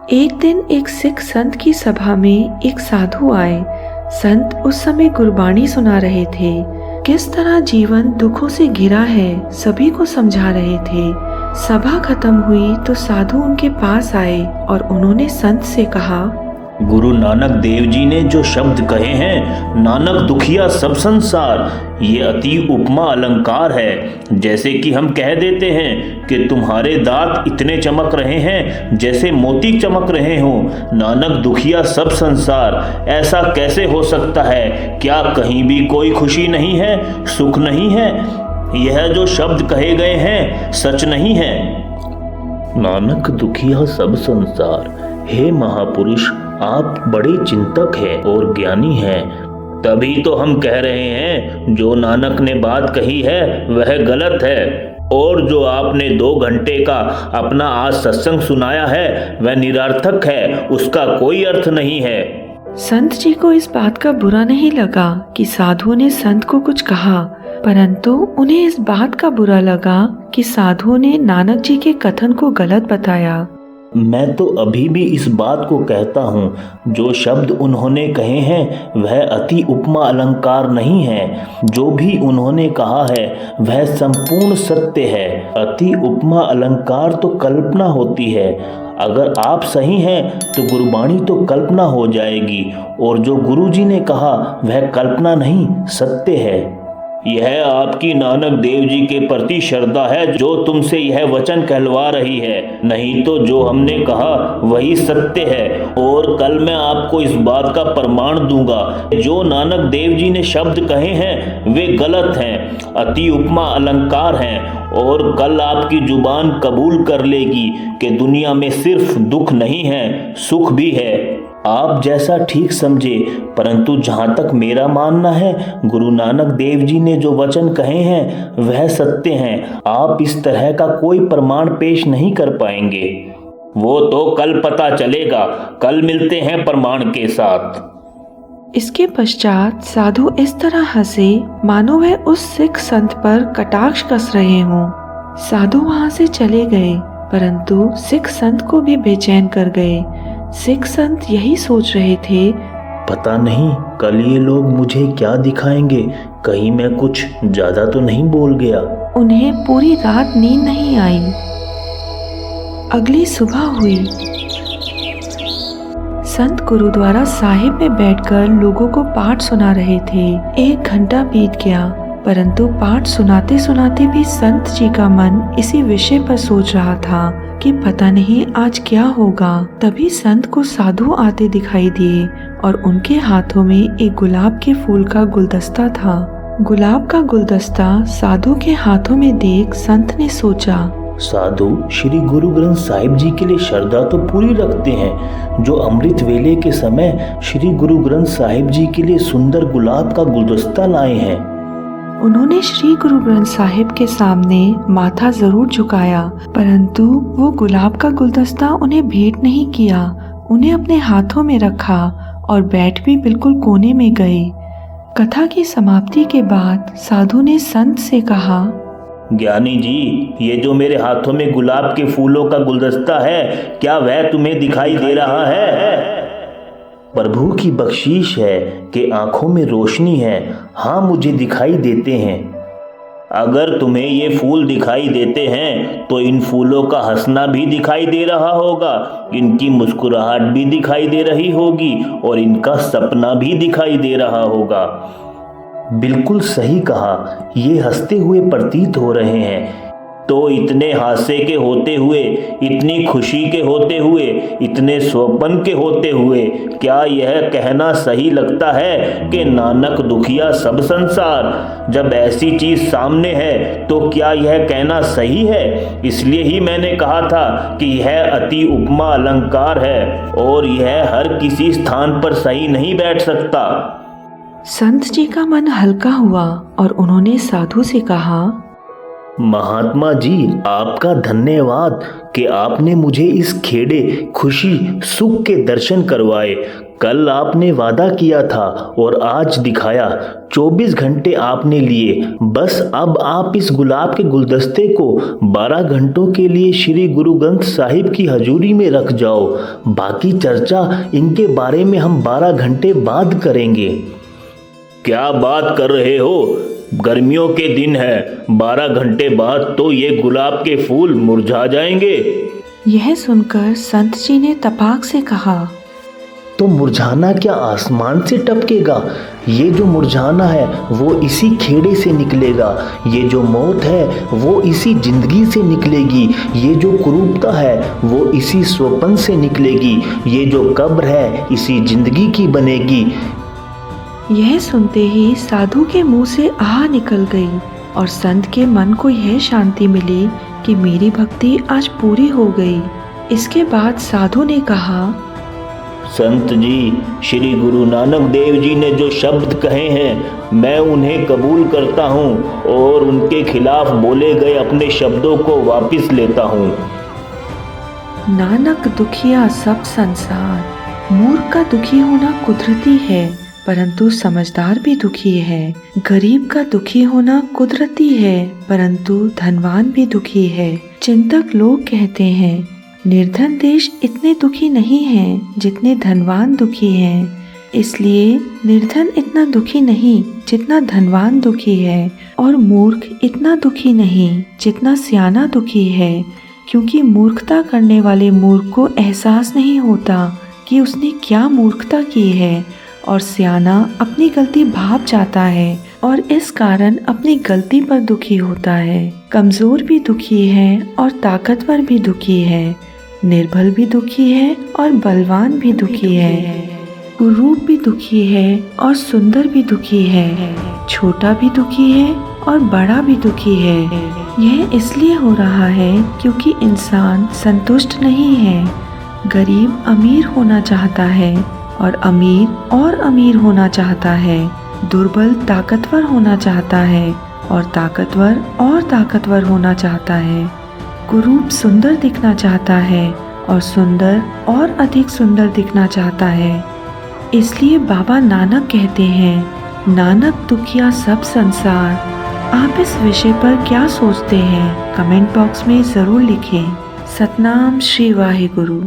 एक दिन एक सिख संत की सभा में एक साधु आए। संत उस समय गुरबाणी सुना रहे थे। किस तरह जीवन दुखों से घिरा है, सभी को समझा रहे थे। सभा खत्म हुई तो साधु उनके पास आए और उन्होंने संत से कहा, गुरु नानक देव जी ने जो शब्द कहे हैं, नानक दुखिया सब संसार, ये अति उपमा अलंकार है। जैसे कि हम कह देते हैं कि तुम्हारे दांत इतने चमक रहे हैं जैसे मोती चमक रहे हो। नानक दुखिया सब संसार, ऐसा कैसे हो सकता है? क्या कहीं भी कोई खुशी नहीं है, सुख नहीं है? यह जो शब्द कहे गए हैं सच नहीं है। नानक दुखिया सब संसार, हे महापुरुष, आप बड़े चिंतक हैं और ज्ञानी हैं। तभी तो हम कह रहे हैं जो नानक ने बात कही है वह गलत है, और जो आपने 2 घंटे का अपना आज सत्संग सुनाया है वह निरर्थक है, उसका कोई अर्थ नहीं है। संत जी को इस बात का बुरा नहीं लगा कि साधुओं ने संत को कुछ कहा, परंतु उन्हें इस बात का बुरा लगा कि साधुओं ने नानक जी के कथन को गलत बताया। मैं तो अभी भी इस बात को कहता हूँ, जो शब्द उन्होंने कहे हैं वह अति उपमा अलंकार नहीं है। जो भी उन्होंने कहा है वह संपूर्ण सत्य है। अति उपमा अलंकार तो कल्पना होती है। अगर आप सही हैं तो गुरबाणी तो कल्पना हो जाएगी, और जो गुरु जी ने कहा वह कल्पना नहीं, सत्य है। यह आपकी नानक देव जी के प्रति श्रद्धा है जो तुमसे यह वचन कहलवा रही है, नहीं तो जो हमने कहा वही सत्य है। और कल मैं आपको इस बात का प्रमाण दूंगा, जो नानक देव जी ने शब्द कहे हैं वे गलत हैं, अति उपमा अलंकार हैं। और कल आपकी जुबान कबूल कर लेगी कि दुनिया में सिर्फ दुख नहीं है, सुख भी है। आप जैसा ठीक समझे, परंतु जहाँ तक मेरा मानना है, गुरु नानक देव जी ने जो वचन कहे हैं वह सत्य हैं। आप इस तरह का कोई प्रमाण पेश नहीं कर पाएंगे। वो तो कल पता चलेगा। कल मिलते हैं प्रमाण के साथ। इसके पश्चात साधु इस तरह हंसे मानो वह उस सिख संत पर कटाक्ष कस रहे हों। साधु वहां से चले गए, परंतु सिख संत को भी बेचैन कर गए। सिख संत यही सोच रहे थे, पता नहीं कल ये लोग मुझे क्या दिखाएंगे, कहीं मैं कुछ ज्यादा तो नहीं बोल गया। उन्हें पूरी रात नींद नहीं आई। अगली सुबह हुई। संत गुरुद्वारा साहिब में बैठकर लोगों को पाठ सुना रहे थे। 1 घंटा बीत गया, परंतु पाठ सुनाते सुनाते भी संत जी का मन इसी विषय पर सोच रहा था कि पता नहीं आज क्या होगा। तभी संत को साधु आते दिखाई दिए और उनके हाथों में एक गुलाब के फूल का गुलदस्ता था। गुलाब का गुलदस्ता साधु के हाथों में देख संत ने सोचा, साधु श्री गुरु ग्रंथ साहिब जी के लिए श्रद्धा तो पूरी रखते हैं, जो अमृत वेले के समय श्री गुरु ग्रंथ साहिब जी के लिए सुंदर गुलाब का गुलदस्ता लाए हैं। उन्होंने श्री गुरु ग्रंथ साहिब के सामने माथा जरूर झुकाया, परंतु वो गुलाब का गुलदस्ता उन्हें भेंट नहीं किया। उन्हें अपने हाथों में रखा और बैठ भी बिल्कुल कोने में गए। कथा की समाप्ति के बाद साधु ने संत से कहा, ज्ञानी जी, ये जो मेरे हाथों में गुलाब के फूलों का गुलदस्ता है, क्या वह तुम्हें दिखाई दे रहा है? प्रभु की बख्शीश है कि आंखों में रोशनी है। हाँ, मुझे दिखाई देते हैं। अगर तुम्हें ये फूल दिखाई देते हैं तो इन फूलों का हंसना भी दिखाई दे रहा होगा, इनकी मुस्कुराहट भी दिखाई दे रही होगी, और इनका सपना भी दिखाई दे रहा होगा। बिल्कुल सही कहा, ये हंसते हुए प्रतीत हो रहे हैं। तो इतने हास्य के होते हुए, इतनी खुशी के होते हुए, इतने स्वपन के होते हुए, क्या यह कहना सही लगता है कि नानक दुखिया सब संसार? जब ऐसी चीज सामने है तो क्या यह कहना सही है? इसलिए ही मैंने कहा था कि यह अति उपमा अलंकार है, और यह हर किसी स्थान पर सही नहीं बैठ सकता। संत जी का मन हल्का हुआ और उन्होंने साधु से कहा, महात्मा जी, आपका धन्यवाद कि आपने मुझे इस खेड़े खुशी सुख के दर्शन करवाए। कल आपने वादा किया था और आज दिखाया। 24 घंटे आपने लिए, बस अब आप इस गुलाब के गुलदस्ते को 12 घंटों के लिए श्री गुरु ग्रंथ साहिब की हजूरी में रख जाओ। बाकी चर्चा इनके बारे में हम 12 घंटे बाद करेंगे। क्या बात कर रहे हो? गर्मियों के दिन है, 12 घंटे बाद तो ये गुलाब के फूल मुरझा जाएंगे। यह सुनकर संत जी ने तपाक से कहा, तो मुरझाना क्या आसमान से टपकेगा? ये जो मुरझाना है वो इसी खेड़े से निकलेगा। ये जो मौत है वो इसी जिंदगी से निकलेगी। ये जो कुरूपता है वो इसी स्वप्न से निकलेगी। ये जो कब्र है इसी जिंदगी की बनेगी। यह सुनते ही साधु के मुंह से आह निकल गई और संत के मन को यह शांति मिली कि मेरी भक्ति आज पूरी हो गई। इसके बाद साधु ने कहा, संत जी, श्री गुरु नानक देव जी ने जो शब्द कहे हैं मैं उन्हें कबूल करता हूँ और उनके खिलाफ बोले गए अपने शब्दों को वापस लेता हूँ। नानक दुखिया सब संसार। मूर्ख का दुखी होना कुदरती है, परंतु समझदार भी दुखी है। गरीब का दुखी होना कुदरती है, परंतु धनवान भी दुखी है। चिंतक लोग कहते हैं निर्धन देश इतने दुखी नहीं हैं जितने धनवान दुखी हैं। इसलिए निर्धन इतना दुखी नहीं जितना धनवान दुखी है, और मूर्ख इतना दुखी नहीं जितना सियाना दुखी है, क्योंकि मूर्खता करने वाले मूर्ख को एहसास नहीं होता कि उसने क्या मूर्खता की है, और सियाना अपनी गलती भाप जाता है और इस कारण अपनी गलती पर दुखी होता है। कमजोर भी दुखी है और ताकतवर भी दुखी है। निर्बल भी दुखी है और बलवान भी दुखी है। कुरूप भी दुखी है और सुंदर भी दुखी है। छोटा भी दुखी है और बड़ा भी दुखी है। यह इसलिए हो रहा है क्योंकि इंसान संतुष्ट नहीं है। गरीब अमीर होना चाहता है और अमीर होना चाहता है। दुर्बल ताकतवर होना चाहता है और ताकतवर होना चाहता है। कुरूप सुंदर दिखना चाहता है और सुंदर और अधिक सुंदर दिखना चाहता है। इसलिए बाबा नानक कहते हैं, नानक दुखिया सब संसार। आप इस विषय पर क्या सोचते हैं? कमेंट बॉक्स में ज़रूर लिखें। सतनाम श्री वाहिगुरु।